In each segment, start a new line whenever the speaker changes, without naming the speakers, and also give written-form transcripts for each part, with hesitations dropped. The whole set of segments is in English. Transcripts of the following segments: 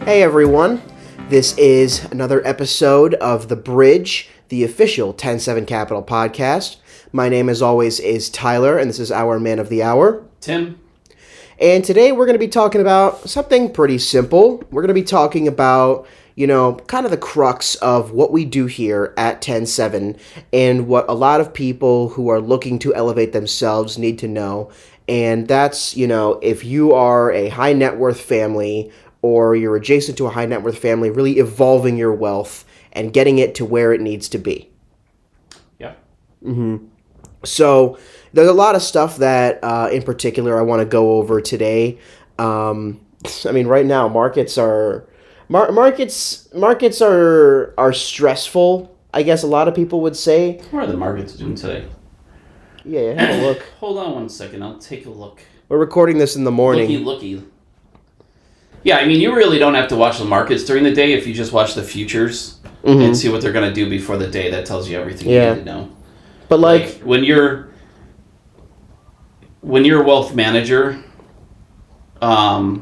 Hey everyone, this is another episode of The Bridge, the official 10-7 Capital podcast. My name, as always, is Tyler, and this is our man of the hour,
Tim.
And today we're going to be talking about something pretty simple. We're going to be talking about, kind of the crux of what we do here at 10-7 and what a lot of people who are looking to elevate themselves need to know. And that's, if you are a high net worth family or you're adjacent to a high net worth family, really evolving your wealth and getting it to where it needs to be.
Yeah.
Mm-hmm. So there's a lot of stuff that, in particular, I want to go over today. Right now markets are stressful. I guess a lot of people would say.
What are the markets doing today?
Yeah, have a look.
Hold on one second. I'll take a look.
We're recording this in the morning.
Looky. Yeah, you really don't have to watch the markets during the day if you just watch the futures and see what they're going to do before the day. That tells you everything you need to know.
But like
when you're a wealth manager, you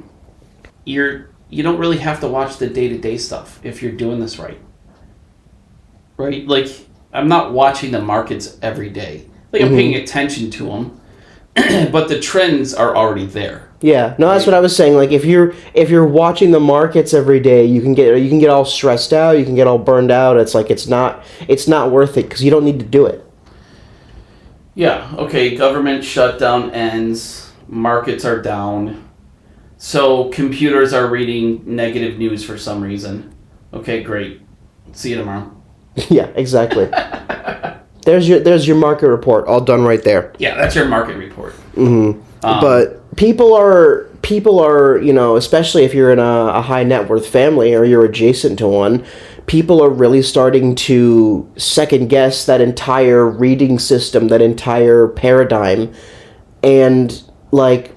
don't really have to watch the day-to-day stuff if you're doing this right. Right? Like, I'm not watching the markets every day. Like, I'm paying attention to them, but the trends are already there.
Yeah, no, that's what I was saying. Like, if you're watching the markets every day, you can get all stressed out, you can get all burned out. It's like it's not worth it because you don't need to do it.
Yeah. Okay. Government shutdown ends. Markets are down. So computers are reading negative news for some reason. Okay. Great. See you tomorrow.
Yeah. Exactly. There's your market report all done right there.
Yeah, that's your market report.
Mm-hmm. But people are, especially if you're in a high net worth family or you're adjacent to one, people are really starting to second guess that entire reading system, that entire paradigm. And like,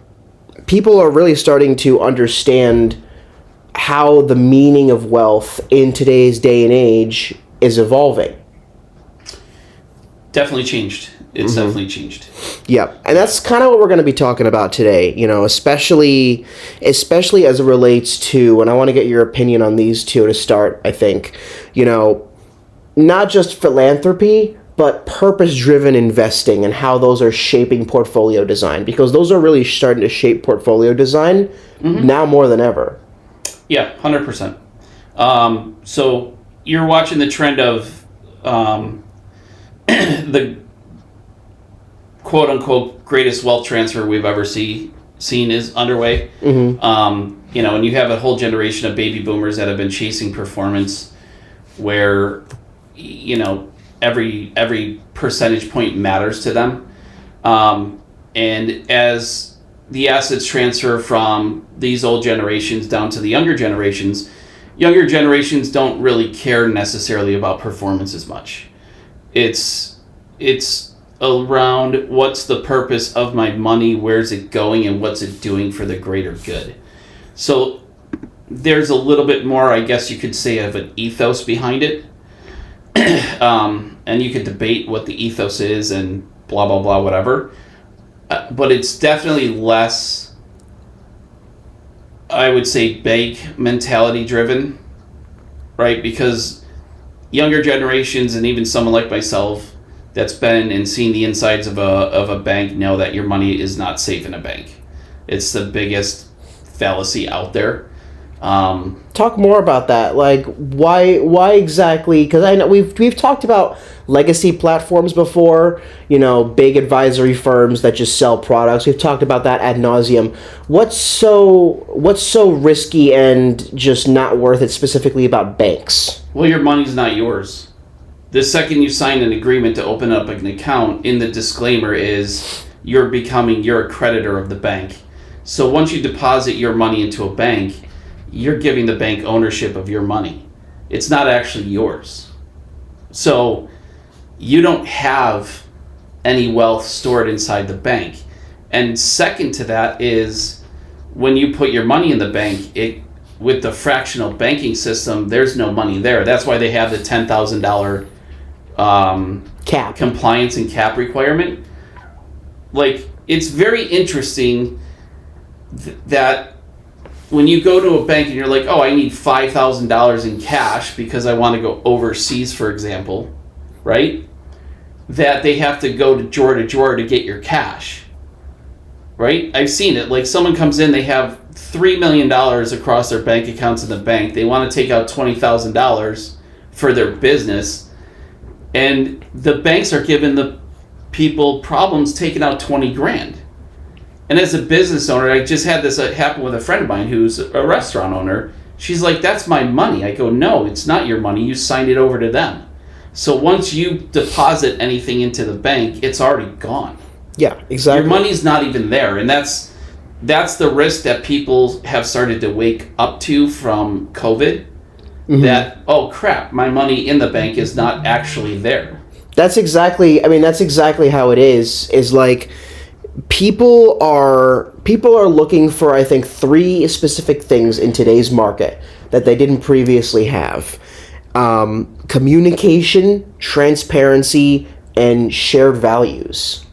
people are really starting to understand how the meaning of wealth in today's day and age is evolving.
Definitely changed. It's definitely changed.
Yeah, and that's kind of what we're going to be talking about today, especially as it relates to, and I want to get your opinion on these two to start, I think, not just philanthropy, but purpose-driven investing and how those are shaping portfolio design, because those are really starting to shape portfolio design now more than ever.
Yeah, 100%. So you're watching the trend of the quote-unquote greatest wealth transfer we've ever seen is underway. And you have a whole generation of baby boomers that have been chasing performance where, every percentage point matters to them. And as the assets transfer from these old generations down to the younger generations don't really care necessarily about performance as much. It's around what's the purpose of my money, where's it going, and what's it doing for the greater good. So there's a little bit more, I guess you could say, of an ethos behind it. And you could debate what the ethos is and blah, blah, blah, whatever. But it's definitely less, I would say, bank mentality driven, right? Because younger generations and even someone like myself that's been and seen the insides of a bank know that your money is not safe in a bank. It's the biggest fallacy out there.
Talk more about that. Like, why exactly? Because I know we've talked about legacy platforms before. Big advisory firms that just sell products. We've talked about that ad nauseum. What's so risky and just not worth it specifically about banks?
Well, your money's not yours. The second you sign an agreement to open up an account, in the disclaimer is you're a creditor of the bank. So once you deposit your money into a bank, you're giving the bank ownership of your money. It's not actually yours. So you don't have any wealth stored inside the bank. And second to that is when you put your money in the bank, with the fractional banking system, there's no money there. That's why they have the $10,000
cap
compliance and cap requirement. Like, it's very interesting that when you go to a bank and you're like, oh, I need $5,000 in cash because I want to go overseas, for example, right? That they have to go to drawer to get your cash, right? I've seen it. Like someone comes in, they have $3 million across their bank accounts in the bank. They want to take out $20,000 for their business, and the banks are giving the people problems taking out 20 grand. And as a business owner, I just had this happen with a friend of mine who's a restaurant owner. She's like, that's my money. I go, no, it's not your money. You signed it over to them. So once you deposit anything into the bank, it's already gone.
Yeah, exactly.
Your money's not even there. And that's the risk that people have started to wake up to from COVID. Mm-hmm. That, oh crap, my money in the bank is not actually there.
That's exactly how it is like people are looking for, I think, 3 specific things in today's market that they didn't previously have. Communication, transparency, and shared values.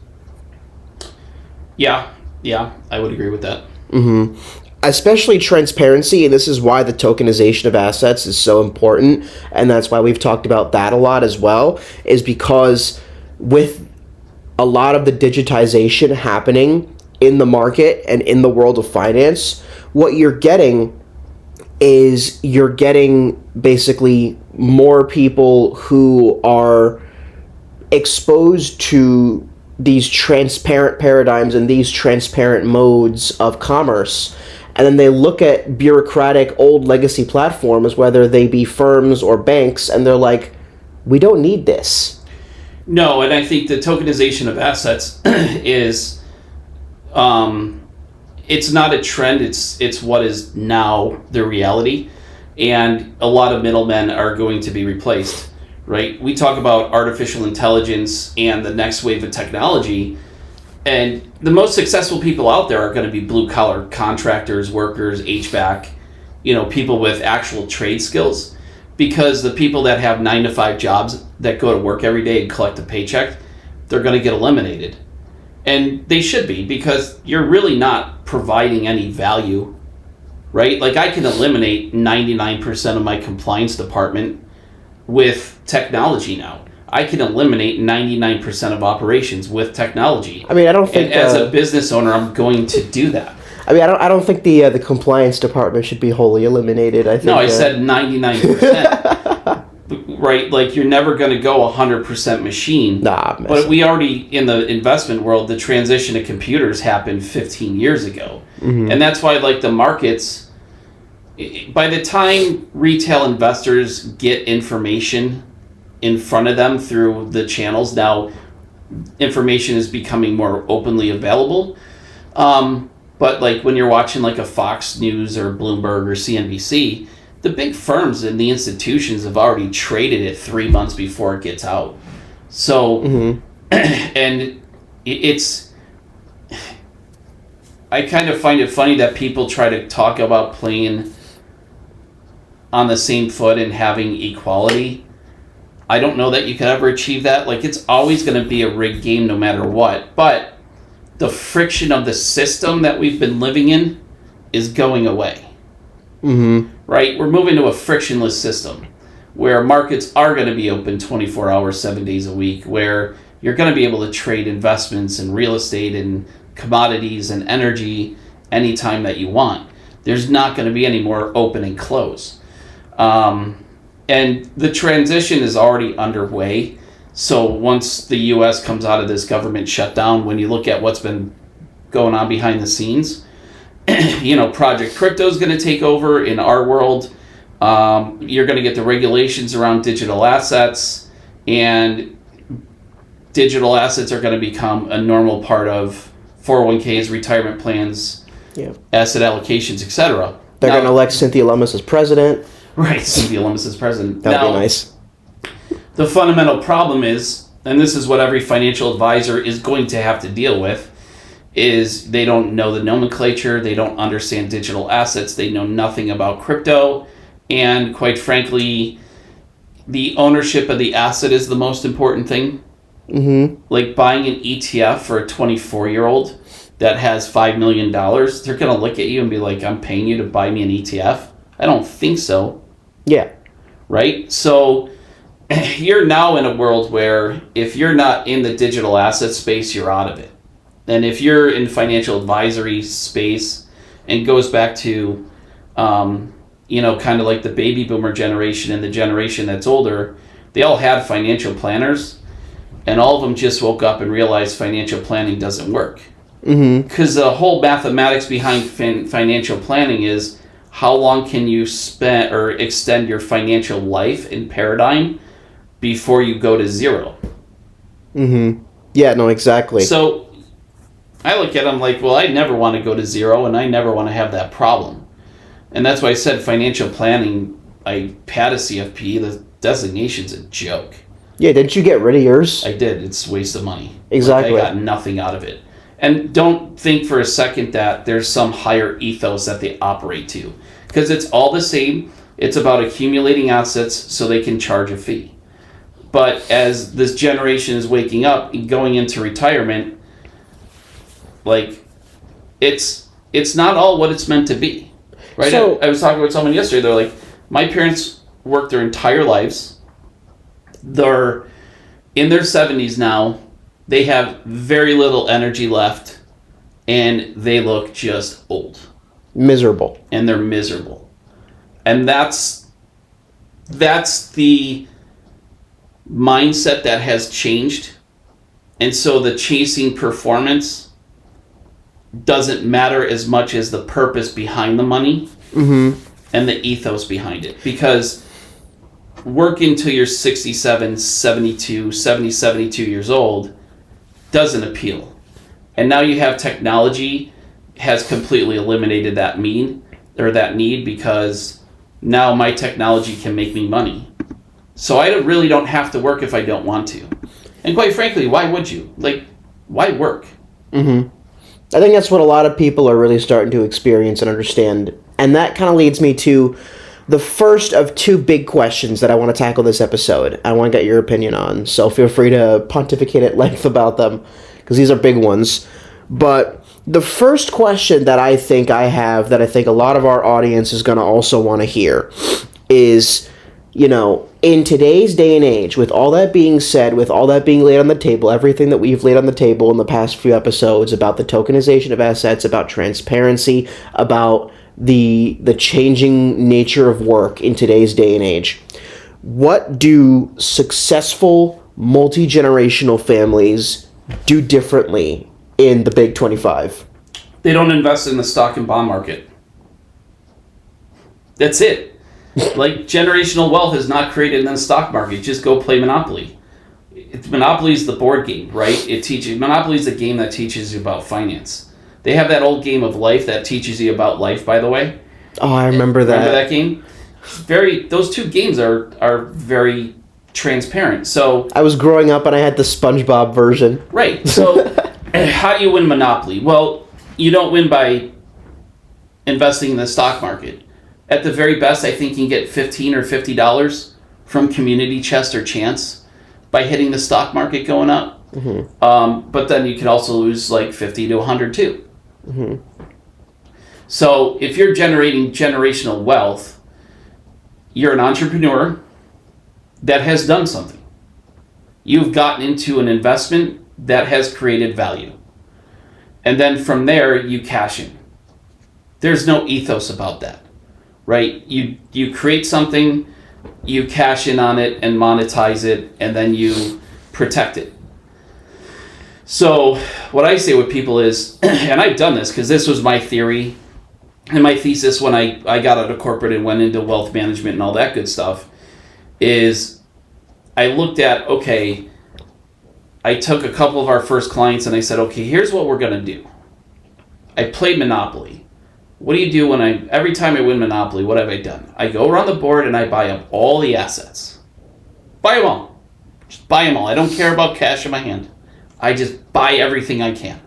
Yeah, I would agree with that.
Mm-hmm. Especially transparency, and this is why the tokenization of assets is so important, and that's why we've talked about that a lot as well, is because with a lot of the digitization happening in the market and in the world of finance, what you're getting is basically more people who are exposed to these transparent paradigms and these transparent modes of commerce, and then they look at bureaucratic old legacy platforms, whether they be firms or banks, and they're like, we don't need this.
No, and I think the tokenization of assets is, it's not a trend, it's what is now the reality, and a lot of middlemen are going to be replaced, right? We talk about artificial intelligence and the next wave of technology, and the most successful people out there are going to be blue-collar contractors, workers, HVAC, people with actual trade skills, because the people that have 9-to-5 jobs that go to work every day and collect a paycheck, they're going to get eliminated. And they should be, because you're really not providing any value, right? Like I can eliminate 99% of my compliance department with technology now. I can eliminate 99% of operations with technology.
I mean, I don't think...
And as a business owner, I'm going to do that.
I mean, I don't think the compliance department should be wholly eliminated. I think.
No, I said 99%. Right? Like, you're never going to go 100% machine.
Nah,
but we already, in the investment world, the transition to computers happened 15 years ago. Mm-hmm. And that's why, like, the markets, by the time retail investors get information in front of them through the channels, now information is becoming more openly available. But like when you're watching like a Fox News or Bloomberg or CNBC, the big firms and the institutions have already traded it 3 months before it gets out. So, mm-hmm. And I kind of find it funny that people try to talk about playing on the same foot and having equality. I don't know that you could ever achieve that. Like, it's always going to be a rigged game no matter what. But the friction of the system that we've been living in is going away. Mm-hmm. Right? We're moving to a frictionless system where markets are going to be open 24 hours, 7 days a week, where you're going to be able to trade investments and real estate and commodities and energy anytime that you want. There's not going to be any more open and close. And the transition is already underway. So once the U.S. comes out of this government shutdown, when you look at what's been going on behind the scenes, Project Crypto is going to take over in our world. You're going to get the regulations around digital assets, and digital assets are going to become a normal part of 401ks, retirement plans, asset allocations, etc.
They're going to elect Cynthia Lummis as president.
Right, Cynthia Lummis as president.
That would be nice.
The fundamental problem is, and this is what every financial advisor is going to have to deal with, is they don't know the nomenclature, they don't understand digital assets, they know nothing about crypto, and quite frankly, the ownership of the asset is the most important thing. Mm-hmm. Like buying an ETF for a 24-year-old that has $5 million, they're going to look at you and be like, I'm paying you to buy me an ETF? I don't think so.
Yeah.
Right? So you're now in a world where if you're not in the digital asset space, you're out of it. And if you're in financial advisory space, and goes back to, kind of like the baby boomer generation and the generation that's older, they all had financial planners, and all of them just woke up and realized financial planning doesn't work. Because the whole mathematics behind financial planning is how long can you spend or extend your financial life and paradigm before you go to zero.
Yeah, no, exactly.
So I look at them like, well, I never want to go to zero, and I never want to have that problem. And that's why I said financial planning, I had a CFP, the designation's a joke.
Yeah, didn't you get rid of yours?
I did. It's a waste of money.
Exactly.
Like, I got nothing out of it. And don't think for a second that there's some higher ethos that they operate to. Because it's all the same. It's about accumulating assets so they can charge a fee. But as this generation is waking up and going into retirement, like, it's not all what it's meant to be. Right?
So,
I was talking with someone yesterday. They're like, my parents worked their entire lives. They're in their 70s now. They have very little energy left, and they look just old.
Miserable.
And they're miserable. And that's the mindset that has changed. And so the chasing performance doesn't matter as much as the purpose behind the money and the ethos behind it. Because working until you're 67, 72, 70, 72 years old doesn't appeal. And now you have technology has completely eliminated that need because now my technology can make me money. So I really don't have to work if I don't want to. And quite frankly, why would you? Like, why work?
I think that's what a lot of people are really starting to experience and understand. And that kind of leads me to the first of two big questions that I want to tackle this episode. I want to get your opinion on, so feel free to pontificate at length about them, because these are big ones. But the first question that I think I have, that I think a lot of our audience is going to also want to hear, is, in today's day and age, with all that being said, with all that being laid on the table, everything that we've laid on the table in the past few episodes about the tokenization of assets, about transparency, about the changing nature of work in today's day and age, what do successful multi-generational families do differently in the Big 25?
They don't invest in the stock and bond market. That's it. Like, generational wealth is not created in the stock market. Just go play Monopoly. Monopoly is the board game, right? Monopoly is the game that teaches you about finance. They have that old game of life that teaches you about life, by the way.
Oh, I remember that.
Remember that game? Those two games are very transparent. So
I was growing up and I had the SpongeBob version.
Right. So how do you win Monopoly? Well, you don't win by investing in the stock market. At the very best, I think you can get $15 or $50 from Community Chest or Chance by hitting the stock market going up. But then you can also lose like 50 to 100 too. So if you're generating generational wealth, you're an entrepreneur that has done something. You've gotten into an investment that has created value. And then from there, you cash in. There's no ethos about that, right? You create something, you cash in on it and monetize it, and then you protect it. So what I say with people is, and I've done this because this was my theory and my thesis when I got out of corporate and went into wealth management and all that good stuff, is I looked at, okay, I took a couple of our first clients and I said, okay, here's what we're going to do. I played Monopoly. What do you do every time I win Monopoly, what have I done? I go around the board and I buy up all the assets. Buy them all. Just buy them all. I don't care about cash in my hand. I just buy everything I can.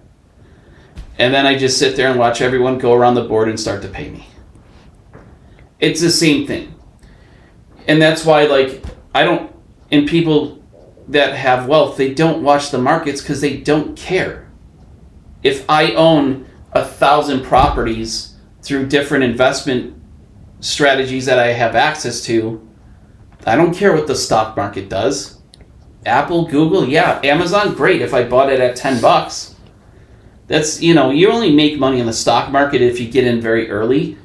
And then I just sit there and watch everyone go around the board and start to pay me. It's the same thing. And that's why, and people that have wealth, they don't watch the markets because they don't care. If I own 1,000 properties through different investment strategies that I have access to, I don't care what the stock market does. Apple, Google, yeah. Amazon, great if I bought it at $10. That's, you only make money in the stock market if you get in very early.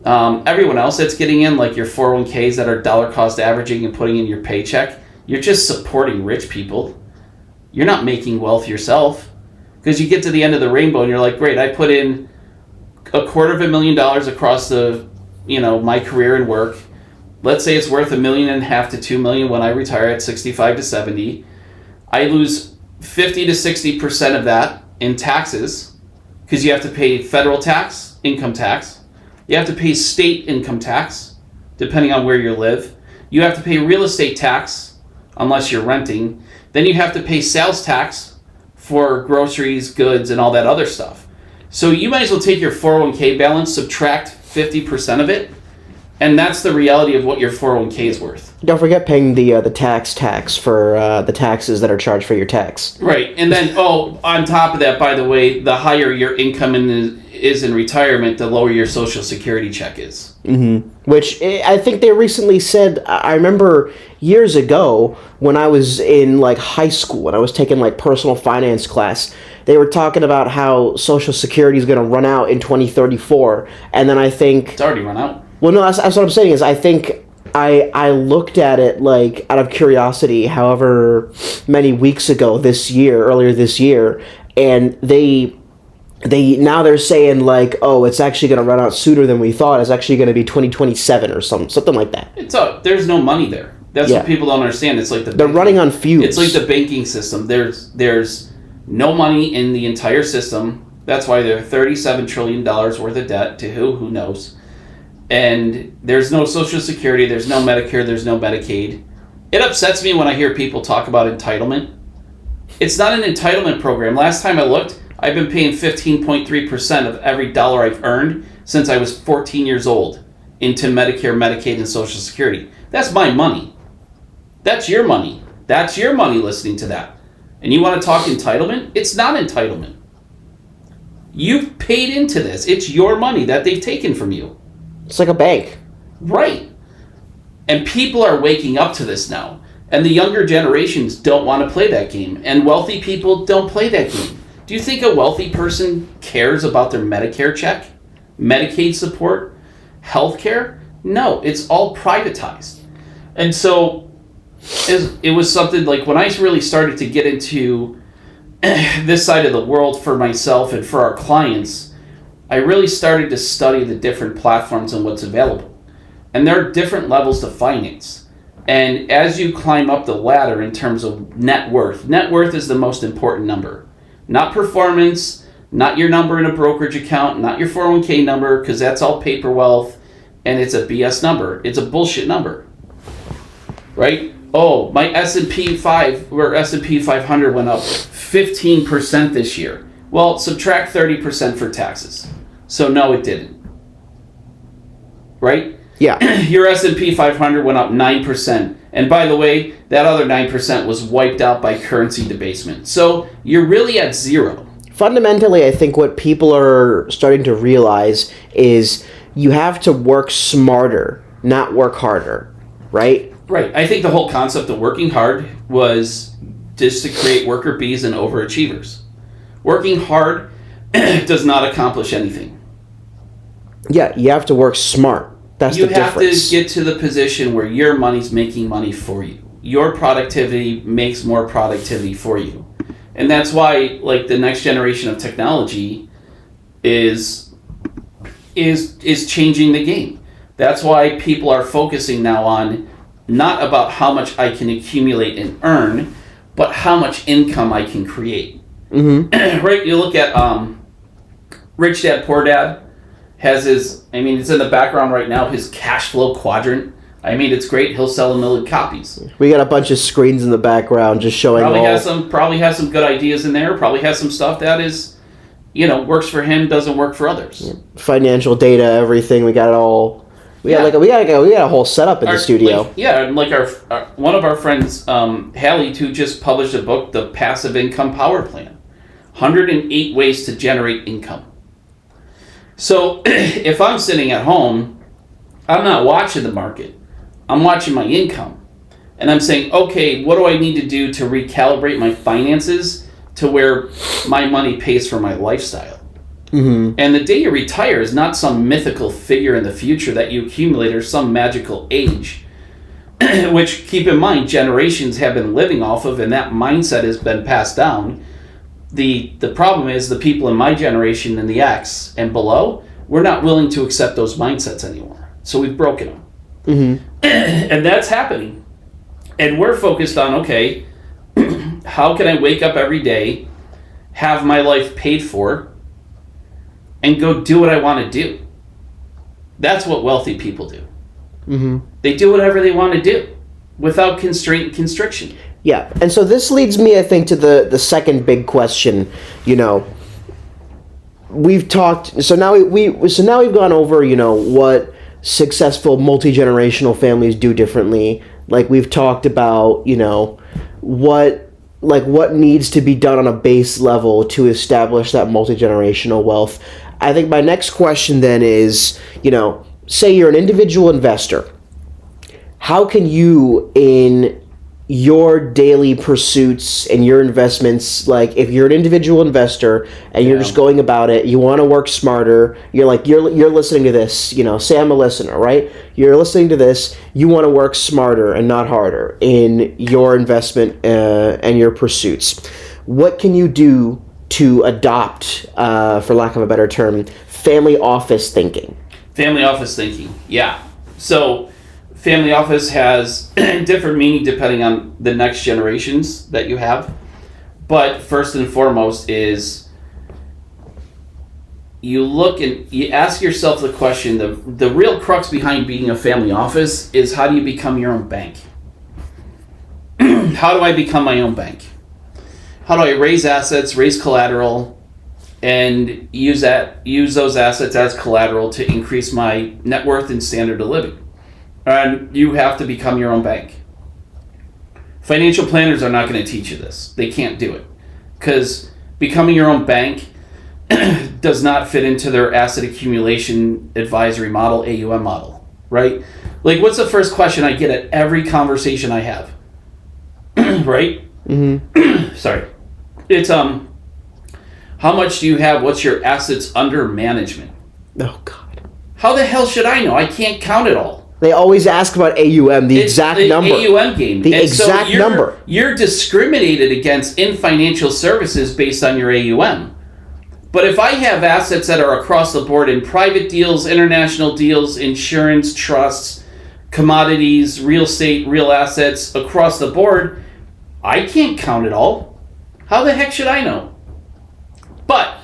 Everyone else that's getting in, like your 401ks that are dollar cost averaging and putting in your paycheck, you're just supporting rich people. You're not making wealth yourself. Because you get to the end of the rainbow and you're like, great, I put in $250,000 across the, my career and work. Let's say it's worth $1.5 million to $2 million when I retire at 65 to 70. I lose 50 to 60% of that in taxes because you have to pay federal tax, income tax. You have to pay state income tax, depending on where you live. You have to pay real estate tax, unless you're renting. Then you have to pay sales tax for groceries, goods, and all that other stuff. So you might as well take your 401k balance, subtract 50% of it, and that's the reality of what your 401k is worth.
Don't forget paying the tax for the taxes that are charged for your tax.
Right, and then, on top of that, by the way, the higher your income is in retirement, the lower your Social Security check is.
Mm-hmm. Which I think they recently said, I remember years ago when I was in high school, when I was taking personal finance class, they were talking about how Social Security is going to run out in 2034, and then I think...
It's already run out.
Well, no, that's what I'm saying is I think I looked at it out of curiosity however many weeks ago earlier this year, and they now they're saying it's actually going to run out sooner than we thought. It's actually going to be 2027 or something like that.
There's no money there. That's what people don't understand. It's like
they're running on fumes.
It's like the banking system. There's no money in the entire system. That's why they're $37 trillion worth of debt to who knows. And there's no Social Security, there's no Medicare, there's no Medicaid. It upsets me when I hear people talk about entitlement. It's not an entitlement program. Last time I looked, I've been paying 15.3% of every dollar I've earned since I was 14 years old into Medicare, Medicaid, and Social Security. That's my money. That's your money. That's your money listening to that. And you want to talk entitlement? It's not entitlement. You've paid into this. It's your money that they've taken from you.
It's like a bank.
Right. And people are waking up to this now. And the younger generations don't want to play that game. And wealthy people don't play that game. Do you think a wealthy person cares about their Medicare check, Medicaid support, healthcare? No, it's all privatized. And so it was something when I really started to get into this side of the world for myself and for our clients, I really started to study the different platforms and what's available. And there are different levels to finance. And as you climb up the ladder in terms of net worth is the most important number. Not performance, not your number in a brokerage account, not your 401k number, because that's all paper wealth, and it's a BS number. It's a bullshit number. Right? Oh, my S&P 500 went up 15% this year. Well, subtract 30% for taxes. So no, it didn't. Right?
Yeah.
Your S&P 500 went up 9%. And by the way, that other 9% was wiped out by currency debasement. So you're really at zero.
Fundamentally, I think what people are starting to realize is you have to work smarter, not work harder. Right?
Right. I think the whole concept of working hard was just to create worker bees and overachievers. Working hard does not accomplish anything.
Yeah, you have to work smart. That's the difference.
You have to get to the position where your money's making money for you. Your productivity makes more productivity for you. And that's why the next generation of technology is changing the game. That's why people are focusing now on not about how much I can accumulate and earn, but how much income I can create. Mm-hmm. Right? You look at Rich Dad, Poor Dad has his, it's in the background right now, his cash flow quadrant. It's great. He'll sell 1 million copies.
We got a bunch of screens in the background just showing
Probably has some good ideas in there. Probably has some stuff that is, works for him, doesn't work for others.
Financial data, everything. We got it all. We got a whole setup in the studio.
Our one of our friends, Hallie, who just published a book, The Passive Income Power Plan. 108 ways to generate income. So if I'm sitting at home, I'm not watching the market. I'm watching my income. And I'm saying, okay, what do I need to do to recalibrate my finances to where my money pays for my lifestyle? Mm-hmm. And the day you retire is not some mythical figure in the future that you accumulate or some magical age, which, keep in mind, generations have been living off of, and that mindset has been passed down. The problem is the people in my generation and the X and below, we're not willing to accept those mindsets anymore. So we've broken them. Mm-hmm. And that's happening. And we're focused on, okay, how can I wake up every day, have my life paid for, and go do what I want to do? That's what wealthy people do. Mm-hmm. They do whatever they want to do without constraint and constriction.
Yeah, and so this leads me, I think, to the second big question. You know, we've talked. So now we've gone over, you know, what successful multi-generational families do differently. Like, we've talked about, you know, what needs to be done on a base level to establish that multi-generational wealth. I think my next question then is, you know, say you're an individual investor. How can you, in your daily pursuits and your investments, like if you're an individual investor and you're just going about it, you want to work smarter, you're listening to this, you know, say I'm a listener, right? You're listening to this, you want to work smarter and not harder in your investment and your pursuits. What can you do to adopt, for lack of a better term, family office thinking?
Family office thinking, yeah. So family office has different meaning depending on the next generations that you have. But first and foremost is you look and you ask yourself the question, the real crux behind being a family office is, how do you become your own bank? How do I become my own bank? How do I raise assets, raise collateral, and use those assets as collateral to increase my net worth and standard of living? And you have to become your own bank. Financial planners are not going to teach you this. They can't do it. Because becoming your own bank does not fit into their asset accumulation advisory model, AUM model, right? Like, what's the first question I get at every conversation I have? Right? Mm-hmm. Sorry. It's, how much do you have? What's your assets under management?
Oh, God.
How the hell should I know? I can't count it all.
They always ask about AUM, the exact number.
AUM game.
The exact number.
You're discriminated against in financial services based on your AUM. But if I have assets that are across the board in private deals, international deals, insurance, trusts, commodities, real estate, real assets, across the board, I can't count it all. How the heck should I know? But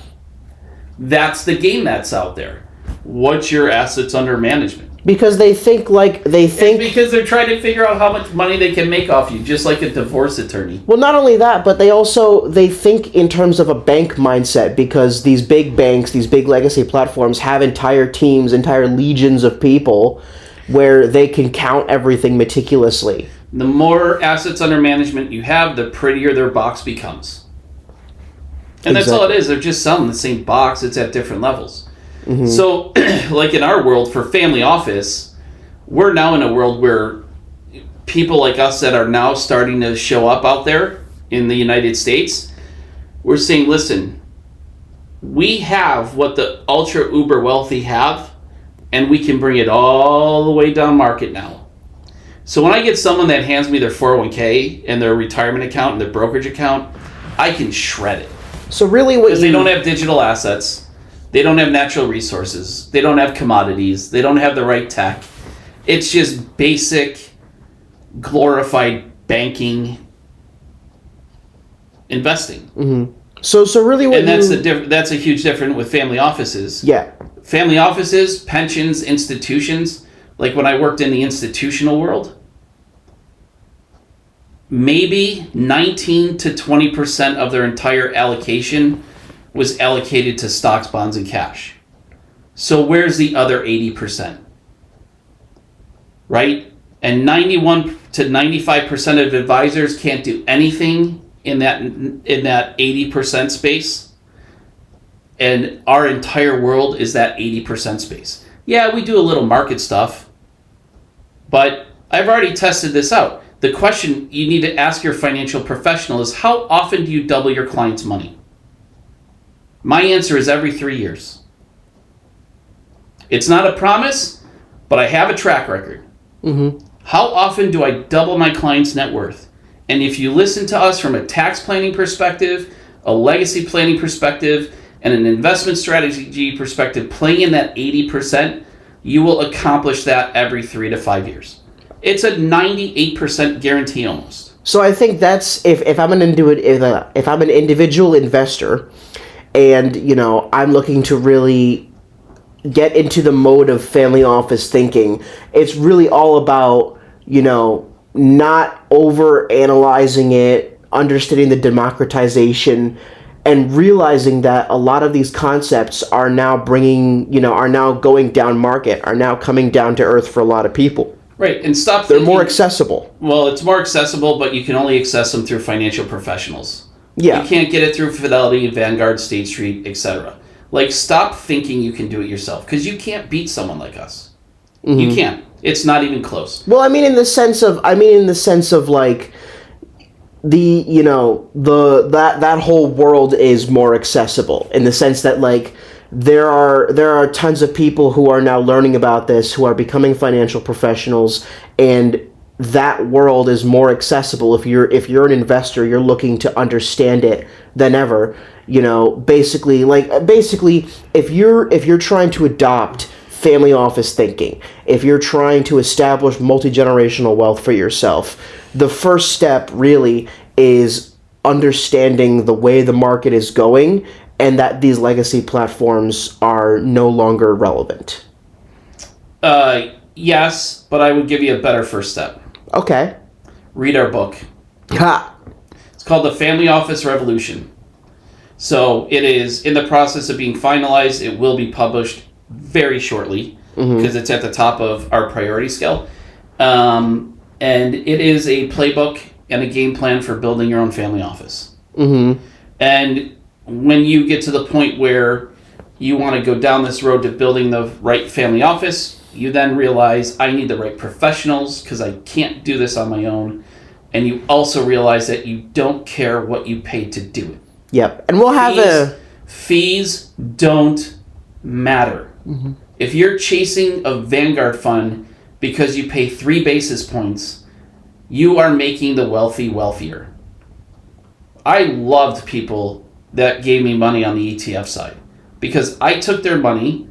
that's the game that's out there. What's your assets under management?
Because
it's because they're trying to figure out how much money they can make off you, just like a divorce attorney.
Well, not only that, but they think in terms of a bank mindset, because these big banks, these big legacy platforms have entire teams, entire legions of people where they can count everything meticulously.
The more assets under management you have, the prettier their box becomes. And that's all it is. They're just selling the same box. It's at different levels. Mm-hmm. So, like in our world, for family office, we're now in a world where people like us that are now starting to show up out there in the United States, we're saying, listen, we have what the ultra uber wealthy have, and we can bring it all the way down market now. So when I get someone that hands me their 401k and their retirement account and their brokerage account, I can shred it.
So really
because they don't have digital assets. They don't have natural resources. They don't have commodities. They don't have the right tech. It's just basic, glorified banking, investing.
Mm-hmm. So really,
that's a huge difference with family offices.
Yeah,
family offices, pensions, institutions. Like when I worked in the institutional world, maybe 19 to 20% of their entire allocation was allocated to stocks, bonds, and cash. So where's the other 80%? Right? And 91 to 95% of advisors can't do anything in that 80% space, and our entire world is that 80% space. Yeah, we do a little market stuff, but I've already tested this out. The question you need to ask your financial professional is, how often do you double your client's money? My answer is every 3 years. It's not a promise, but I have a track record.
Mm-hmm.
How often do I double my client's net worth? And if you listen to us from a tax planning perspective, a legacy planning perspective, and an investment strategy perspective, playing in that 80%, you will accomplish that every 3 to 5 years. It's a 98% guarantee almost.
So I think that's if I'm an individual investor, and I'm looking to really get into the mode of family office thinking, it's really all about not over analyzing it, understanding the democratization, and realizing that a lot of these concepts are now going down market, are now coming down to earth for a lot of people.
Right, and stop
They're
thinking,
more accessible.
Well, it's more accessible, but you can only access them through financial professionals.
Yeah.
You can't get it through Fidelity, Vanguard, State Street, etc. Like, stop thinking you can do it yourself, because you can't beat someone like us. Mm-hmm. You can't. It's not even close.
Well, in the sense of like that whole world is more accessible, in the sense that like there are tons of people who are now learning about this, who are becoming financial professionals, and that world is more accessible if you're an investor, you're looking to understand it than ever. Basically if you're trying to adopt family office thinking, if you're trying to establish multi-generational wealth for yourself, the first step really is understanding the way the market is going, and that these legacy platforms are no longer relevant.
Yes, but I would give you a better first step.
Okay.
Read our book.
Ha!
It's called The Family Office Revolution. So it is in the process of being finalized. It will be published very shortly, because it's at the top of our priority scale. And it is a playbook and a game plan for building your own family office. Mm-hmm. And when you get to the point where you want to go down this road to building the right family office, you then realize I need the right professionals because I can't do this on my own. And you also realize that you don't care what you pay to do it.
Yep. And we'll have
fees don't matter. Mm-hmm. If you're chasing a Vanguard fund because you pay 3 basis points, you are making the wealthy wealthier. I loved people that gave me money on the ETF side, because I took their money,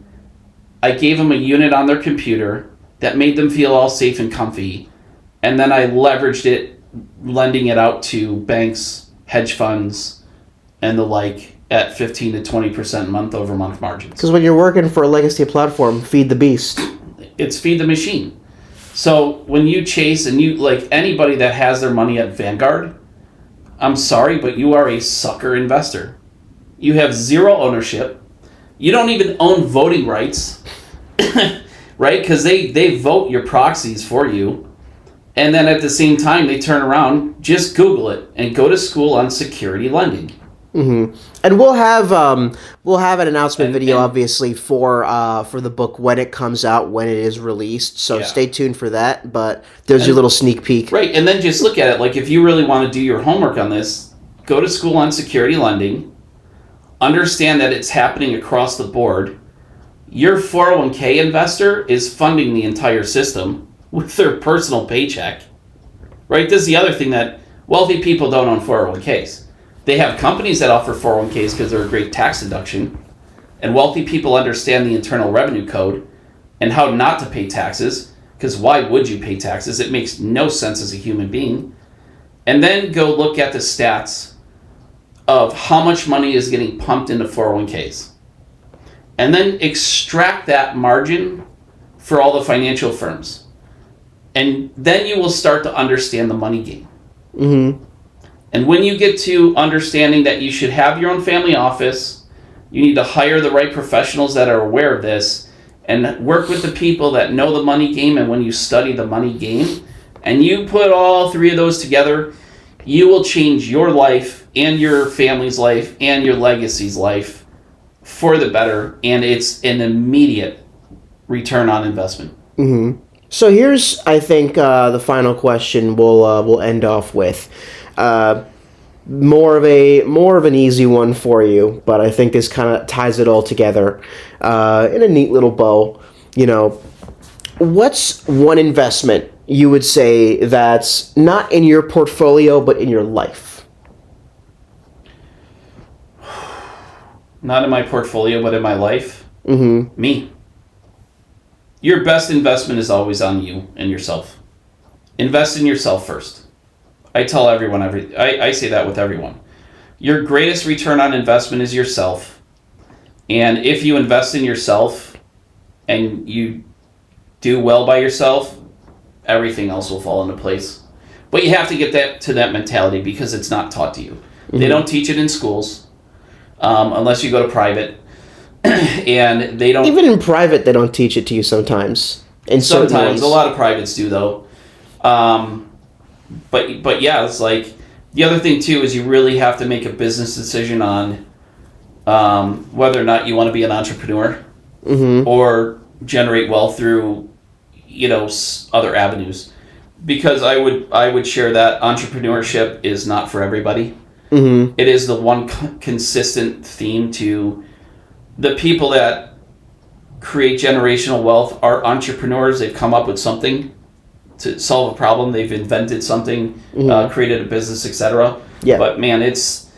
I gave them a unit on their computer that made them feel all safe and comfy, and then I leveraged it, lending it out to banks, hedge funds, and the like at 15 to 20% month-over-month margins.
Because when you're working for a legacy platform, feed the beast.
It's feed the machine. So when you chase, and you, like anybody that has their money at Vanguard, I'm sorry, but you are a sucker investor. You have zero ownership. You don't even own voting rights, right? Because they vote your proxies for you. And then at the same time, they turn around, just Google it, and go to school on security lending.
Mm-hmm. And we'll have an announcement video, obviously, for the book when it comes out, when it is released. So stay tuned for that. But there's your little sneak peek.
Right, and then just look at it. Like, if you really want to do your homework on this, go to school on security lending. Understand that it's happening across the board. Your 401k investor is funding the entire system with their personal paycheck. Right? This is the other thing that wealthy people don't own 401ks. They have companies that offer 401ks because they're a great tax deduction. And wealthy people understand the Internal Revenue Code and how not to pay taxes, because why would you pay taxes? It makes no sense as a human being. And then go look at the stats of how much money is getting pumped into 401ks. And then extract that margin for all the financial firms. And then you will start to understand the money game. Mm-hmm. And when you get to understanding that you should have your own family office, you need to hire the right professionals that are aware of this, and work with the people that know the money game. And when you study the money game, and you put all 3 of those together, you will change your life and your family's life and your legacy's life for the better, and it's an immediate return on investment.
Mm-hmm. So here's, I think, the final question we'll end off with. More of an easy one for you, but I think this kind of ties it all together in a neat little bow. You know, what's one investment you would say that's not in your portfolio but in your life?
Not in my portfolio, but in my life.
Mm-hmm.
Me. Your best investment is always on you and yourself. Invest in yourself first. I tell everyone, I say that with everyone. Your greatest return on investment is yourself. And if you invest in yourself and you do well by yourself, everything else will fall into place. But you have to get that mentality because it's not taught to you. Mm-hmm. They don't teach it in schools unless you go to private. And they don't...
Even in private, they don't teach it to you sometimes.
Sometimes. A lot of privates do, though. But yeah, it's like... The other thing, too, is you really have to make a business decision on whether or not you want to be an entrepreneur
mm-hmm.
or generate wealth through, other avenues. Because I would share that entrepreneurship is not for everybody.
Mm-hmm.
It is the one consistent theme to... The people that create generational wealth are entrepreneurs. They've come up with something to solve a problem. They've invented something,
mm-hmm.
Created a business, etc.
Yeah.
But man, it's...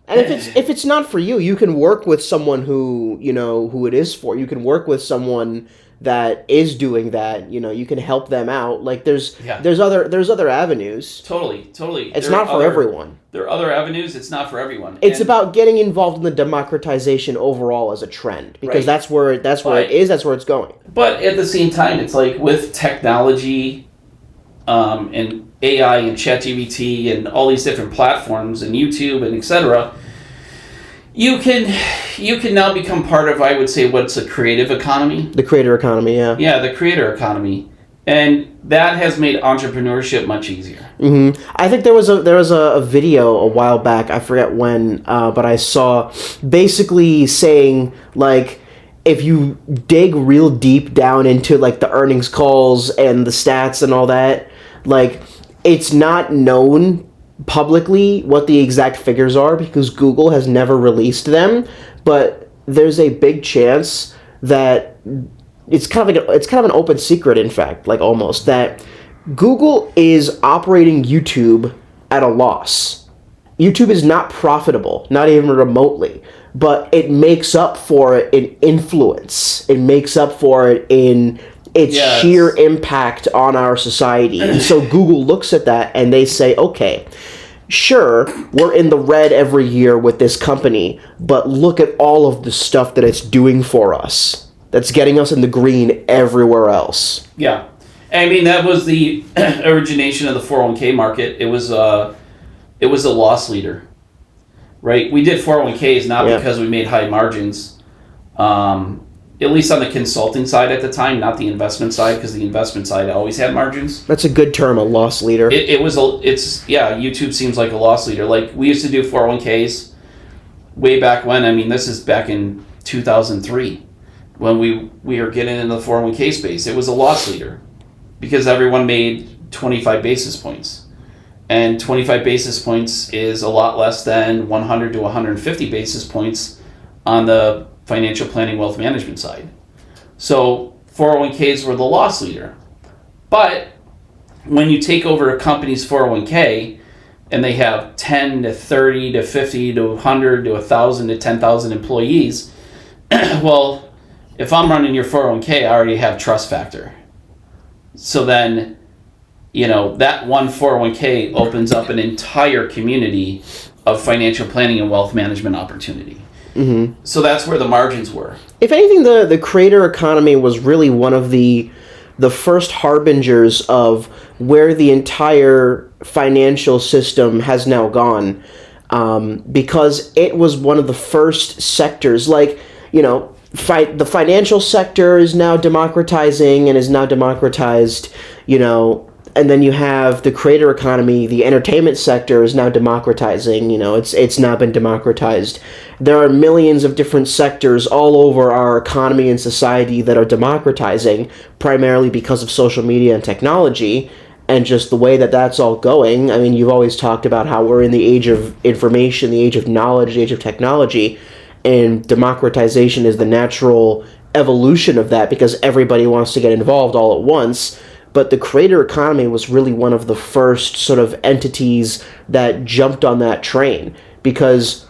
And if it's not for you, you can work with someone who it is for. You can work with someone that is doing that. You can help them out. Like there's other avenues.
Totally.
It's not for everyone.
There are other avenues. It's not for everyone.
It's about getting involved in the democratization overall as a trend, because
right.
that's where it is. That's where it's going.
But at the same time, it's like with technology, and AI and ChatGPT and all these different platforms and YouTube and etc. You can now become part of, I would say, what's a creative economy.
The creator economy, yeah.
Yeah, the creator economy. And that has made entrepreneurship much easier.
Mm-hmm. I think there was a video a while back, I forget when, but I saw basically saying, like, if you dig real deep down into, like, the earnings calls and the stats and all that, like, it's not known publicly what the exact figures are because Google has never released them, but there's a big chance that it's kind of an open secret, in fact, like almost, that Google is operating YouTube at a loss. YouTube is not profitable, not even remotely, but it makes up for it in influence. It makes up for it in its sheer impact on our society. And so Google looks at that and they say, okay, sure, we're in the red every year with this company, but look at all of the stuff that it's doing for us. That's getting us in the green everywhere else.
Yeah. I mean, that was the origination of the 401k market. It was a loss leader, right? We did 401ks not because we made high margins, at least on the consulting side at the time, not the investment side, because the investment side always had margins.
That's a good term, a loss leader.
YouTube seems like a loss leader. Like, we used to do 401ks way back when. I mean, this is back in 2003 when we were getting into the 401k space. It was a loss leader because everyone made 25 basis points. And 25 basis points is a lot less than 100 to 150 basis points on the financial planning wealth management side. So 401ks were the loss leader. But when you take over a company's 401k and they have 10 to 30 to 50 to 100 to 1,000 to 10,000 employees, well, if I'm running your 401k, I already have trust factor. So then, that one 401k opens up an entire community of financial planning and wealth management opportunity.
Mm-hmm.
So that's where the margins were.
If anything, the creator economy was really one of the first harbingers of where the entire financial system has now gone, because it was one of the first sectors. Like, the financial sector is now democratizing and is now democratized, And then you have the creator economy. The entertainment sector is now democratizing. It's now been democratized. There are millions of different sectors all over our economy and society that are democratizing, primarily because of social media and technology, and just the way that that's all going. I mean, you've always talked about how we're in the age of information, the age of knowledge, the age of technology, and democratization is the natural evolution of that because everybody wants to get involved all at once. But the creator economy was really one of the first sort of entities that jumped on that train because,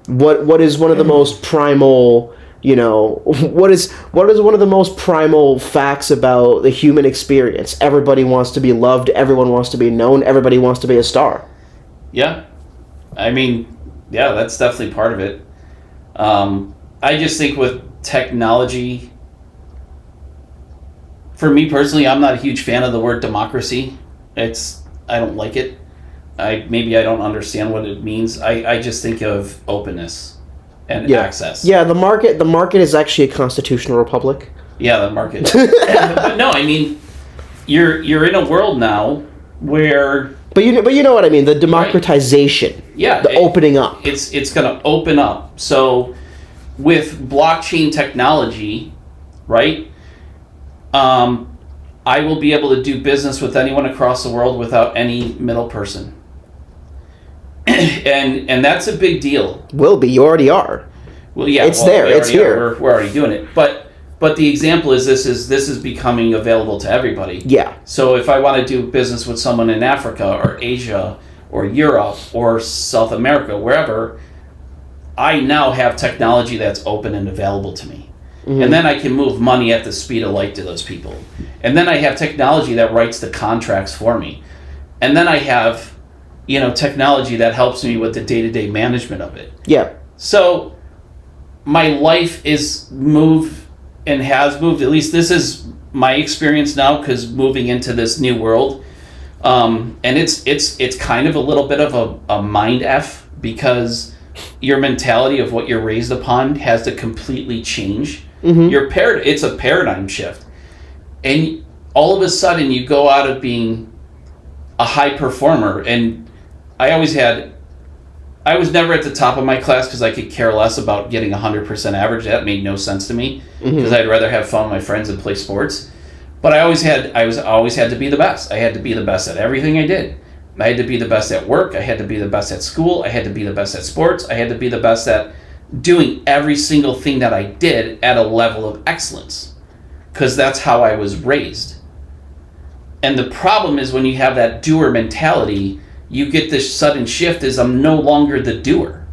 what is one of the most primal, what is one of the most primal facts about the human experience? Everybody wants to be loved. Everyone wants to be known. Everybody wants to be a star.
Yeah. I mean, yeah, that's definitely part of it. I just think with technology, for me personally, I'm not a huge fan of the word democracy. I don't like it. Maybe I don't understand what it means. I just think of openness and access.
Yeah, the market is actually a constitutional republic.
Yeah, the market. But no, I mean, you're in a world now where.
But you know what I mean. The democratization. Right.
Yeah.
The opening up.
It's going to open up. So, with blockchain technology, right? I will be able to do business with anyone across the world without any middle person. and that's a big deal.
Will be. You already are.
Well, yeah.
It's there. It's here.
We're already doing it. But the example is this is becoming available to everybody.
Yeah.
So if I want to do business with someone in Africa or Asia or Europe or South America, wherever, I now have technology that's open and available to me. Mm-hmm. And then I can move money at the speed of light to those people. And then I have technology that writes the contracts for me. And then I have, technology that helps me with the day-to-day management of it.
Yeah.
So my life is moved and has moved. At least this is my experience now, because moving into this new world. And it's kind of a little bit of a mind F, because your mentality of what you're raised upon has to completely change. Mm-hmm. It's a paradigm shift. And all of a sudden you go out of being a high performer. And I was never at the top of my class because I could care less about getting 100% average. That made no sense to me, because I'd rather have fun with my friends and play sports. But I always had to be the best. I had to be the best at everything I did. I had to be the best at work. I had to be the best at school. I had to be the best at sports. I had to be the best at doing every single thing that I did at a level of excellence, because that's how I was raised. And the problem is when you have that doer mentality, you get this sudden shift is I'm no longer the doer.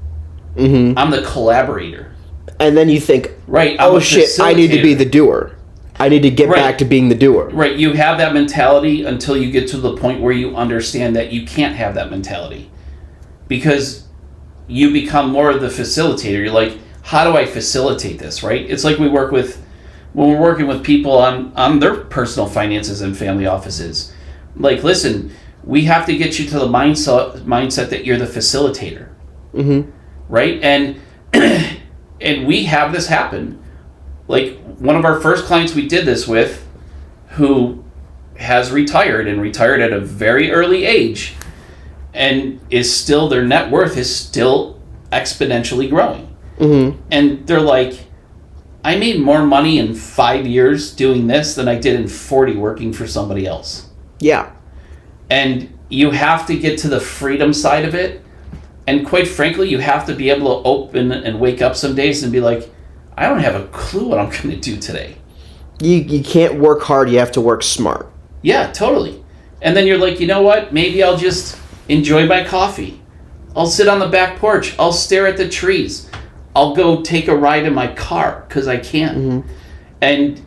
Mm-hmm. I'm the collaborator.
And then you think,
right,
oh shit, I need to be the doer. I need to get back to being the doer. Right,
you have that mentality until you get to the point where you understand that you can't have that mentality. Because you become more of the facilitator. You're like, how do I facilitate this, right? It's like when we're working with people on their personal finances and family offices. Like, listen, we have to get you to the mindset that you're the facilitator. Mm-hmm. Right? And we have this happen. Like, one of our first clients we did this with, who has retired at a very early age, and is still, their net worth is still exponentially growing. Mm-hmm. And they're like, I made more money in 5 years doing this than I did in 40 working for somebody else.
Yeah.
And you have to get to the freedom side of it. And quite frankly, you have to be able to open and wake up some days and be like, I don't have a clue what I'm going to do today.
You can't work hard, you have to work smart.
Yeah, totally. And then you're like, you know what? Maybe I'll just enjoy my coffee. I'll sit on the back porch. I'll stare at the trees. I'll go take a ride in my car because I can. Mm-hmm. And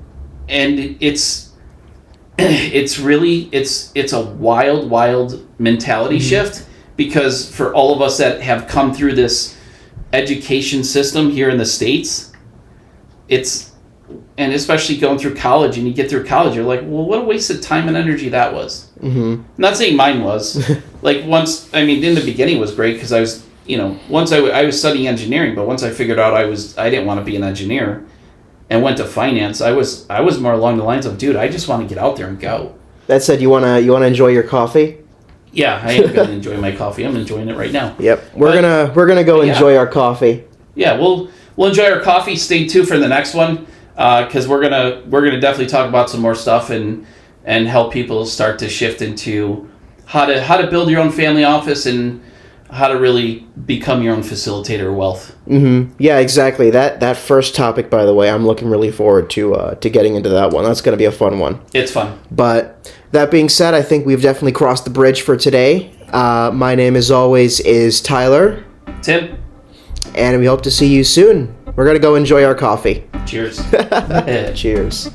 it's really a wild mentality shift, because for all of us that have come through this education system here in the States, and especially going through college, and you get through college, you're like, well, what a waste of time and energy that was. Mm-hmm. I'm not saying mine was. Like, in the beginning it was great, because I was, once I was studying engineering, but once I figured out I didn't want to be an engineer and went to finance, I was more along the lines of, dude, I just want to get out there and go.
That said, you wanna enjoy your coffee?
Yeah, I am going to enjoy my coffee. I'm enjoying it right now.
Yep. We're gonna go enjoy our coffee.
Yeah, we'll enjoy our coffee. Stay tuned for the next one, because we're gonna definitely talk about some more stuff and help people start to shift into how to build your own family office and how to really become your own facilitator of wealth.
Mm-hmm. Yeah, exactly. That first topic, by the way, I'm looking really forward to getting into that one. That's going to be a fun one.
It's fun.
But that being said, I think we've definitely crossed the bridge for today. My name, as always, is Tyler.
Tim.
And we hope to see you soon. We're going to go enjoy our coffee.
Cheers.
Cheers.